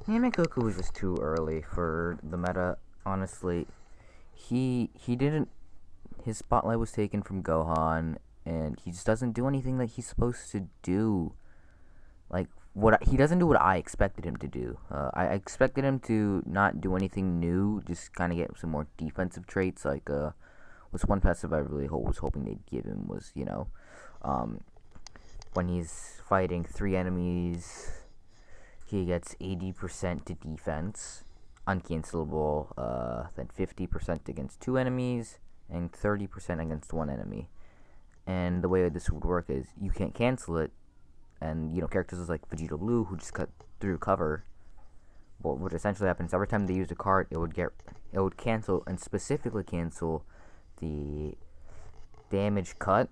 Namek Goku was just too early for the meta. Honestly, he didn't. His spotlight was taken from Gohan, and he just doesn't do anything that he's supposed to do. Like he doesn't do what I expected him to do. I expected him to not do anything new, just kind of get some more defensive traits. Like was one passive I really was hoping they'd give him was um, when he's fighting three enemies, he gets 80% to defense, uncancelable. Then 50% against two enemies, and 30% against one enemy. And the way this would work is you can't cancel it, and characters like Vegeta Blue who just cut through cover. What would essentially happen is every time they use a card, it would cancel and specifically cancel the damage cut.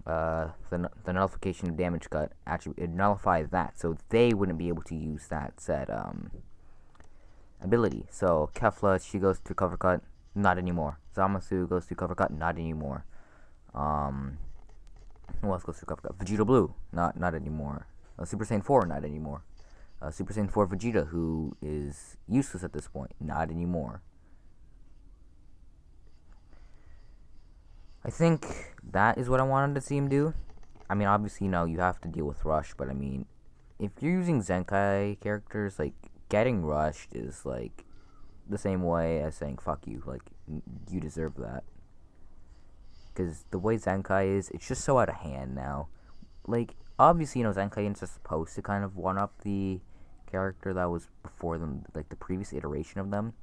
The nullification damage cut actually it nullifies that, so they wouldn't be able to use that said ability. So Kefla, she goes to cover cut, not anymore. Zamasu goes to cover cut, not anymore. Um, who else goes to cover cut? Vegeta Blue, not anymore. Super Saiyan 4, not anymore. Super Saiyan 4 Vegeta, who is useless at this point, not anymore. I think that is what I wanted to see him do. I mean, obviously, you have to deal with Rush, but I mean, if you're using Zenkai characters, like, getting rushed is, like, the same way as saying, fuck you. Like, you deserve that. Because the way Zenkai is, it's just so out of hand now. Like, obviously, Zenkai is just supposed to kind of one up the character that was before them, like, the previous iteration of them.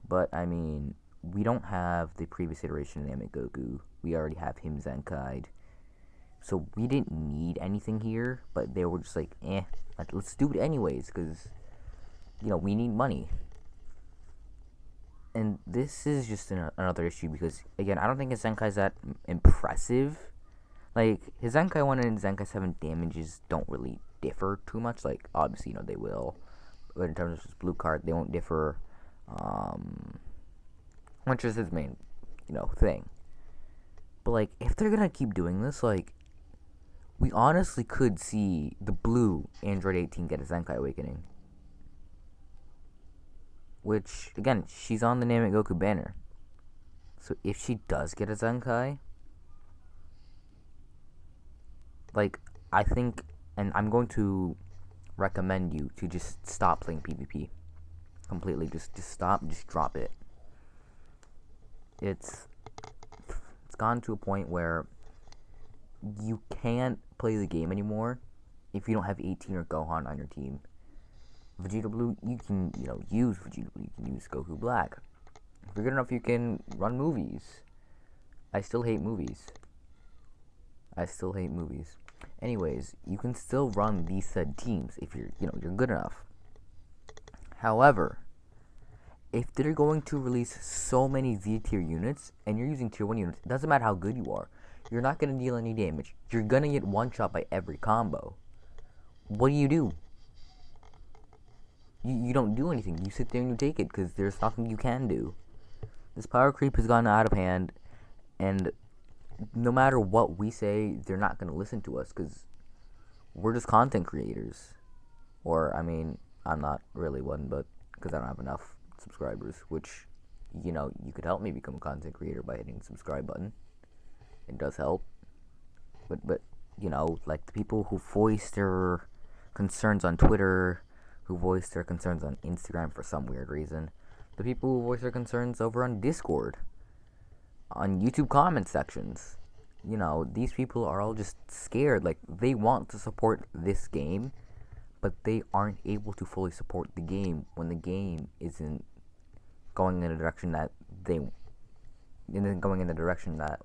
But, I mean, we don't have the previous iteration of Namek Goku. We already have him Zenkai'd. So we didn't need anything here, but they were just like, let's do it anyways, because, we need money. And this is just another issue, because, again, I don't think his Zenkai's that impressive. Like, his Zenkai 1 and Zenkai 7 damages don't really differ too much. Like, obviously, they will. But in terms of his blue card, they won't differ. Which is his main, thing. But, like, if they're gonna keep doing this, like, we honestly could see the blue Android 18 get a Zenkai Awakening. Which, again, she's on the Namek Goku banner. So if she does get a Zenkai, like, I think, and I'm going to recommend you to just stop playing PvP completely. Just stop, just drop it. It's gone to a point where you can't play the game anymore if you don't have 18 or Gohan on your team. Vegeta Blue, you can, use Vegeta Blue. You can use Goku Black. If you're good enough, you can run movies. I still hate movies. Anyways, you can still run these said teams if you're good enough. However, if they're going to release so many Z tier units and you're using tier 1 units, it doesn't matter how good you are. You're not going to deal any damage. You're going to get one shot by every combo. What do? You don't do anything. You sit there and you take it because there's nothing you can do. This power creep has gone out of hand, and no matter what we say, they're not going to listen to us because we're just content creators. Or, I mean, I'm not really one, but because I don't have enough subscribers, which, you could help me become a content creator by hitting the subscribe button. It does help. But like the people who voice their concerns on Twitter, who voice their concerns on Instagram for some weird reason, the people who voice their concerns over on Discord, on YouTube comment sections, these people are all just scared. Like, they want to support this game, but they aren't able to fully support the game when the game isn't going in a direction that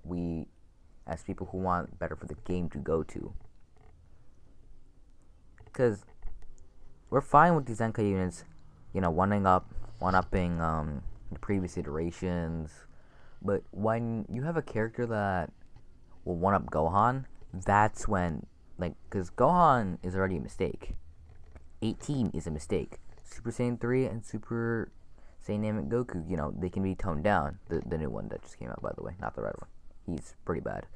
we, as people who want better for the game, to go to. Because we're fine with these Zenkai units, one-upping the previous iterations, but when you have a character that will one-up Gohan, that's when, because Gohan is already a mistake. 18 is a mistake. Super Saiyan 3 and Super Saiyan Namek Goku, they can be toned down. The new one that just came out, by the way, not the red one. He's pretty bad.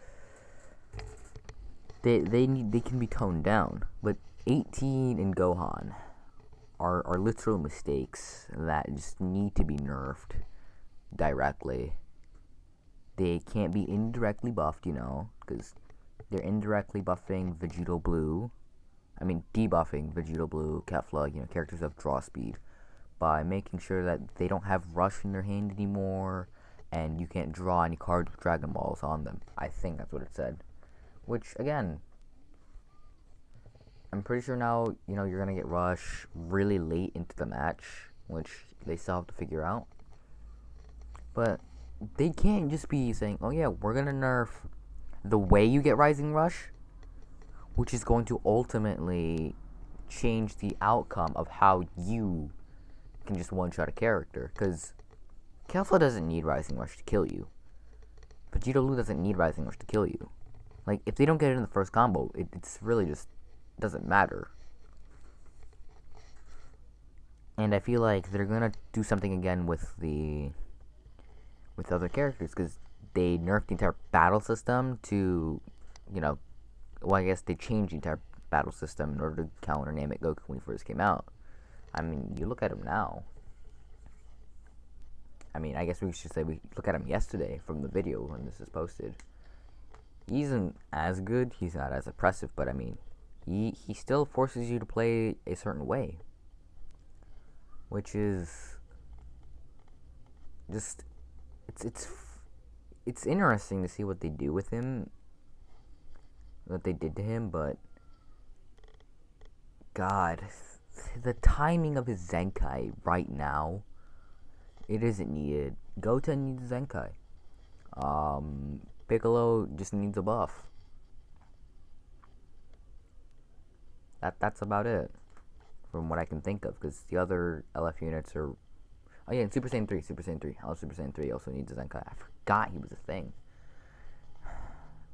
They can be toned down, but 18 in Gohan, are literal mistakes that just need to be nerfed directly. They can't be indirectly buffed, because they're indirectly buffing Vegito Blue. I mean, debuffing Vegito Blue, Kefla, characters of draw speed, by making sure that they don't have Rush in their hand anymore, and you can't draw any cards with Dragon Balls on them. I think that's what it said. Which, again, I'm pretty sure now, you're going to get Rush really late into the match, which they still have to figure out. But they can't just be saying, oh yeah, we're going to nerf the way you get Rising Rush, which is going to ultimately change the outcome of how you can just one-shot a character. Because Kefla doesn't need Rising Rush to kill you. Vegito Blue doesn't need Rising Rush to kill you. Like, if they don't get it in the first combo, it's really just doesn't matter. And I feel like they're gonna do something again with other characters, because they nerfed the entire battle system to, well, I guess they changed the entire battle system in order to counter Namek Goku when he first came out. I mean, you look at him now. I mean, I guess we should say we look at him yesterday from the video when this is posted. He isn't as good, he's not as oppressive, but I mean, he still forces you to play a certain way. Which is just, it's interesting to see what they do with him, what they did to him, but God, the timing of his Zenkai right now, it isn't needed. Goten needs Zenkai. Piccolo just needs a buff. That's about it, from what I can think of, because the other LF units are... Oh yeah, and Super Saiyan 3, I love Super Saiyan 3 also needs a Zenkai. I forgot he was a thing.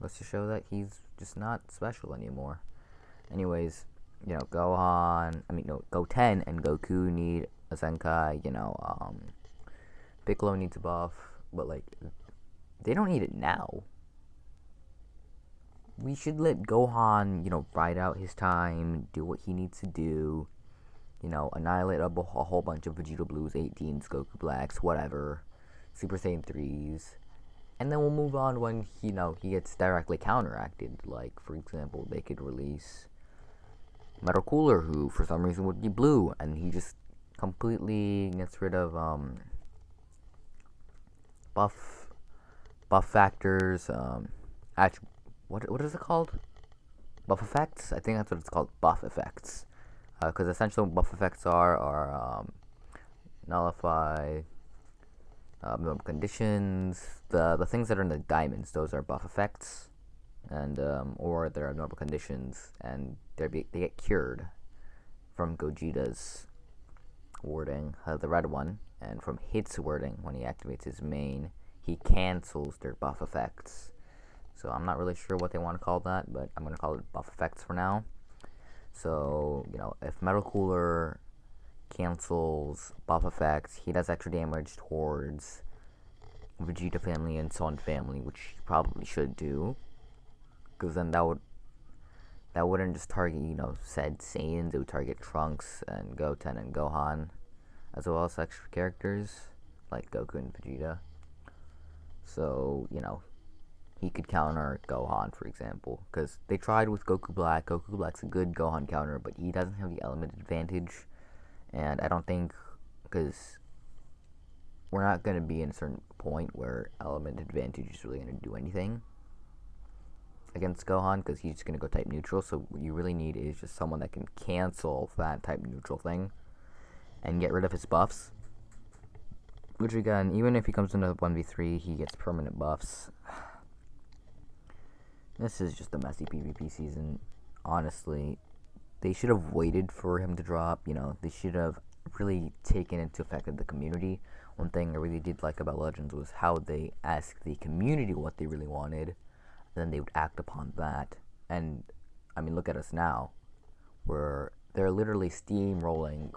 Let's just show that he's just not special anymore. Anyways, Goten and Goku need a Zenkai, Piccolo needs a buff, but, like, they don't need it now. We should let Gohan, ride out his time, do what he needs to do, annihilate a whole bunch of Vegeta Blues, 18s, Goku Blacks, whatever, Super Saiyan 3s, and then we'll move on when, he gets directly counteracted. Like, for example, they could release Metal Cooler, who for some reason would be blue, and he just completely gets rid of, buff factors, actually, what is it called? Buff effects? I think that's what it's called, buff effects. Because essentially what buff effects are nullify, abnormal conditions, the things that are in the diamonds, those are buff effects, and or they're abnormal conditions, and they get cured from Gogeta's wording, the red one, and from Hit's wording, when he activates his main, he cancels their buff effects. So I'm not really sure what they want to call that, but I'm going to call it buff effects for now. So, if Metal Cooler cancels buff effects, he does extra damage towards Vegeta family and Son family, which he probably should do. Because then that wouldn't just target, said Saiyans, it would target Trunks and Goten and Gohan, as well as extra characters, like Goku and Vegeta. So, he could counter Gohan, for example, because they tried with Goku Black. Goku Black's a good Gohan counter, but he doesn't have the element advantage, and I don't think, because we're not going to be in a certain point where element advantage is really going to do anything against Gohan, because he's just going to go type neutral. So what you really need is just someone that can cancel that type neutral thing and get rid of his buffs, which again, even if he comes into 1v3, he gets permanent buffs. This is just a messy PvP season. Honestly, they should have waited for him to drop. They should have really taken into effect of the community. One thing I really did like about Legends was how they asked the community what they really wanted, and then they would act upon that. And I mean, look at us now, where they're literally steamrolling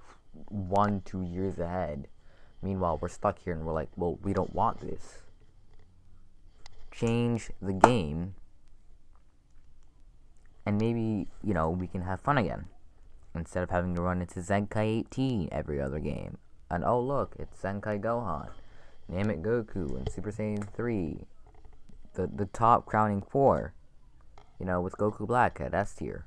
1-2 years ahead. Meanwhile, we're stuck here and we're like, well, we don't want this. Change the game, and maybe, we can have fun again. instead of having to run into Zenkai 18 every other game. And oh look, it's Zenkai Gohan, Namek Goku, and Super Saiyan 3. The top crowning 4. You know, with Goku Black at S tier.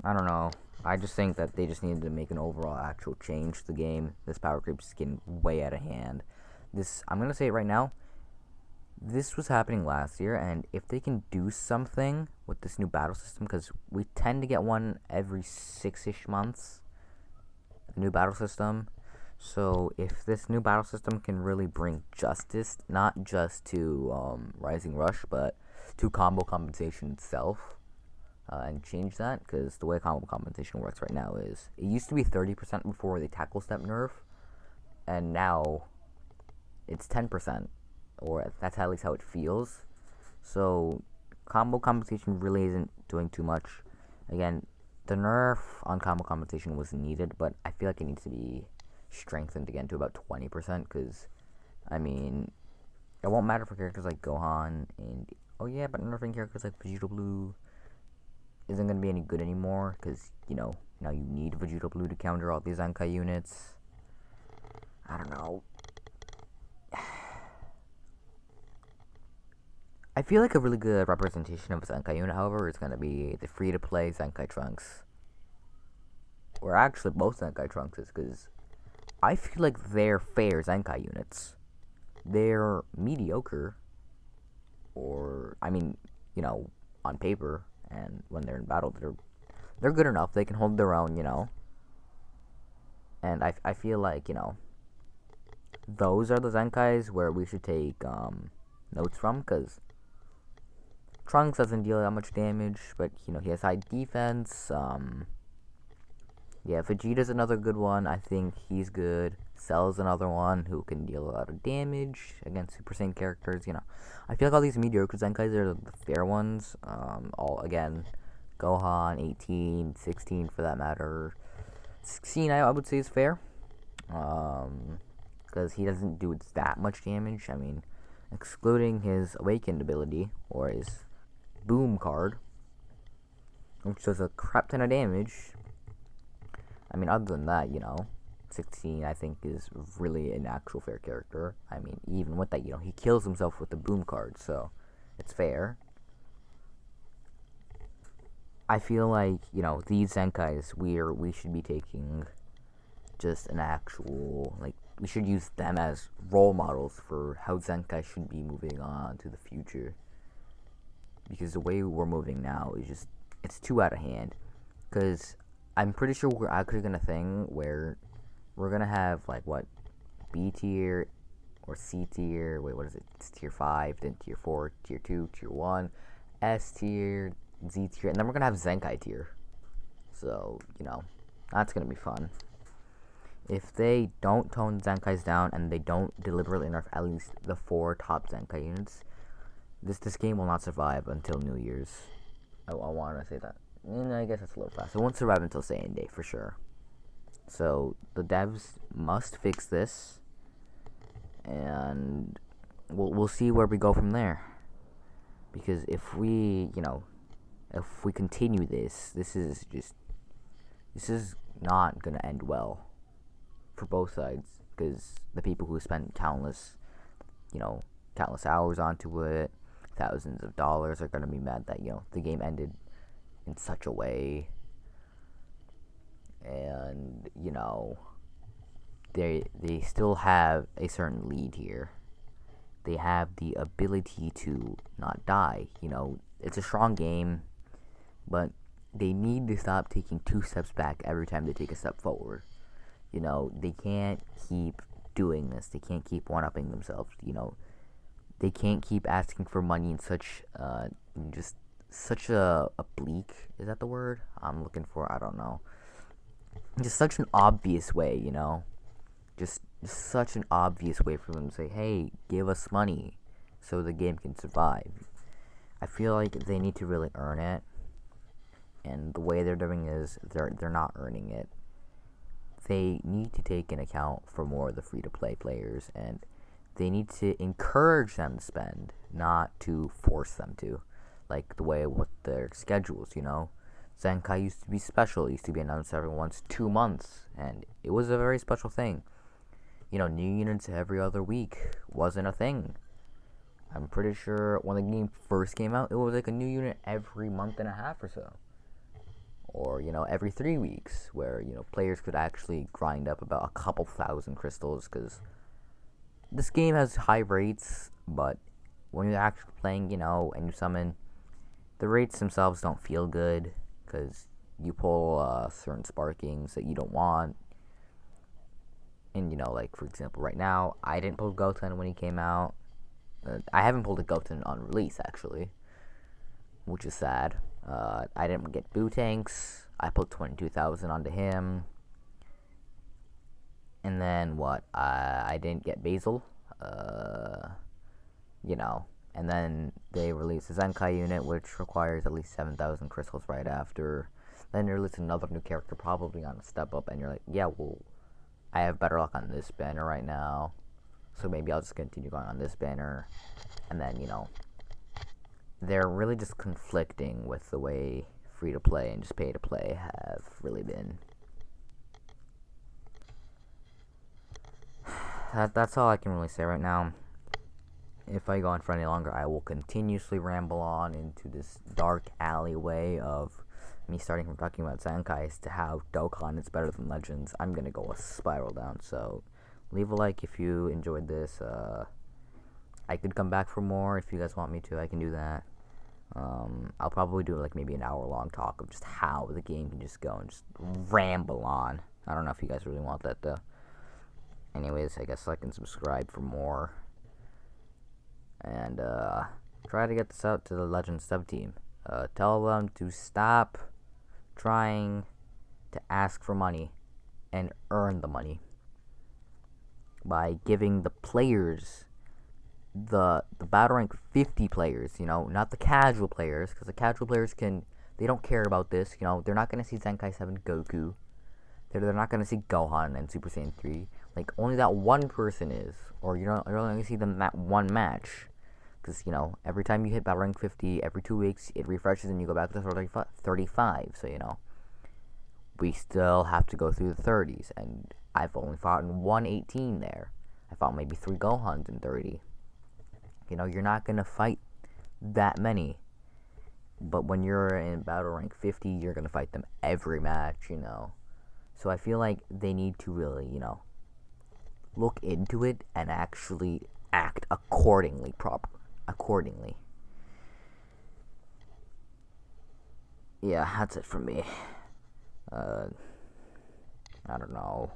I don't know. I just think that they just needed to make an overall actual change to the game. This power creep is getting way out of hand. I'm gonna say it right now. This was happening last year, and if they can do something with this new battle system, because we tend to get one every 6-ish months, a new battle system. So if this new battle system can really bring justice, not just to Rising Rush, but to combo compensation itself, and change that, because the way combo compensation works right now is, it used to be 30% before the tackle step nerf, and now it's 10%, or that's at least how it feels. So combo compensation really isn't doing too much. Again, the nerf on combo compensation was needed, but I feel like it needs to be strengthened again to about 20%, because, I mean, it won't matter for characters like Gohan, and, oh yeah, but nerfing characters like Vegeta Blue isn't going to be any good anymore, because, you know, now you need Vegeta Blue to counter all these Zenkai units. I don't know. I feel like a really good representation of a Zenkai unit, however, is going to be the free-to-play Zenkai Trunks. Or actually both Zenkai Trunks, because I feel like they're fair Zenkai units. They're mediocre, or, I mean, you know, on paper, and when they're in battle, they're good enough. They can hold their own, you know. And I feel like, you know, those are the Zenkais where we should take notes from, because Trunks doesn't deal that much damage, but, you know, he has high defense. Yeah, Vegeta's another good one. I think he's good. Cell's another one who can deal a lot of damage against Super Saiyan characters, you know. I feel like all these mediocre Zenkais are the fair ones. All, again, Gohan, 18, 16 for that matter. 16, I would say is fair. Because he doesn't do that much damage. I mean, excluding his awakened ability, or his boom card, which does a crap ton of damage. I mean, other than that, you know, 16 I think is really an actual fair character. I mean, even with that, you know, he kills himself with the boom card, so it's fair. I feel like, you know, these Zenkais, we should be taking just an actual, like, we should use them as role models for how Zenkai should be moving on to the future. Because the way we're moving now is just, it's too out of hand. Because I'm pretty sure we're actually gonna thing where we're gonna have, like, what, B tier or C tier. Wait, what is it? It's tier 5, then tier 4, tier 2, tier 1, S tier, Z tier, and then we're gonna have Zenkai tier. So, you know, that's gonna be fun. If they don't tone Zenkais down and they don't deliberately nerf at least the 4 top Zenkai units, this game will not survive until New Year's. I want to say that. I guess that's a little fast. It won't survive until Saiyan Day for sure. So the devs must fix this, and we'll see where we go from there. Because if we, you know, if we continue this is not gonna end well for both sides. Because the people who spent countless hours onto it, thousands of dollars, are gonna be mad that, you know, the game ended in such a way. And, you know, they still have a certain lead here. They have the ability to not die. You know, it's a strong game, but they need to stop taking 2 steps back every time they take a step forward. You know, they can't keep doing this. They can't keep one-upping themselves. You know, they can't keep asking for money in such just such a bleak, is that the word I'm looking for? I don't know. Just such an obvious way, you know. Just such an obvious way for them to say, hey, give us money so the game can survive. I feel like they need to really earn it, and the way they're doing is they're not earning it. They need to take into account for more of the free-to-play players, and they need to encourage them to spend, not to force them to. like the way what their schedules, Zenkai used to be special. It used to be announced every once 2 months, and it was a very special thing. New units every other week wasn't a thing. I'm pretty sure when the game first came out, it was like a new unit every month and a half or so. Or, every 3 weeks, where, players could actually grind up about a couple thousand crystals, because this game has high rates, but when you're actually playing, and you summon, the rates themselves don't feel good, because you pull certain sparkings that you don't want. And, like, for example, right now, I didn't pull Goten when he came out. I haven't pulled a Goten on release, actually, which is sad. I didn't get Boo Tanks. I put 22,000 onto him. And then, what? I didn't get Basil. And then they released a Zenkai unit, which requires at least 7,000 crystals right after. Then they released another new character, probably on a step up, and you're like, yeah, well, I have better luck on this banner right now, so maybe I'll just continue going on this banner. And then, they're really just conflicting with the way free-to-play and just pay-to-play have really been. That's all I can really say right now. If I go on for any longer, I will continuously ramble on into this dark alleyway of me starting from talking about Zenkais to how Dokkan is better than Legends. I'm gonna go a spiral down, so leave a like if you enjoyed this. I could come back for more if you guys want me to. I can do that. I'll probably do like maybe an hour-long talk of just how the game can just go and just ramble on. I don't know if you guys really want that, though. Anyways, I guess like and subscribe for more. And, try to get this out to the Legends sub-team. Tell them to stop trying to ask for money and earn the money by giving the players, the battle rank 50 players, not the casual players, because the casual players they don't care about this, they're not going to see Zenkai 7 Goku, they're not going to see Gohan and Super Saiyan 3, like, only that one person is, or you're only going to see them that one match, because, every time you hit battle rank 50, every 2 weeks, it refreshes and you go back to 35, so, we still have to go through the 30s, and I've only fought in 118 there. I fought maybe 3 Gohans in 30. You're not going to fight that many. But when you're in battle rank 50, you're going to fight them every match, So I feel like they need to really, look into it and actually act accordingly. Yeah, that's it from me. I don't know.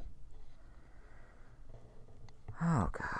Oh, God.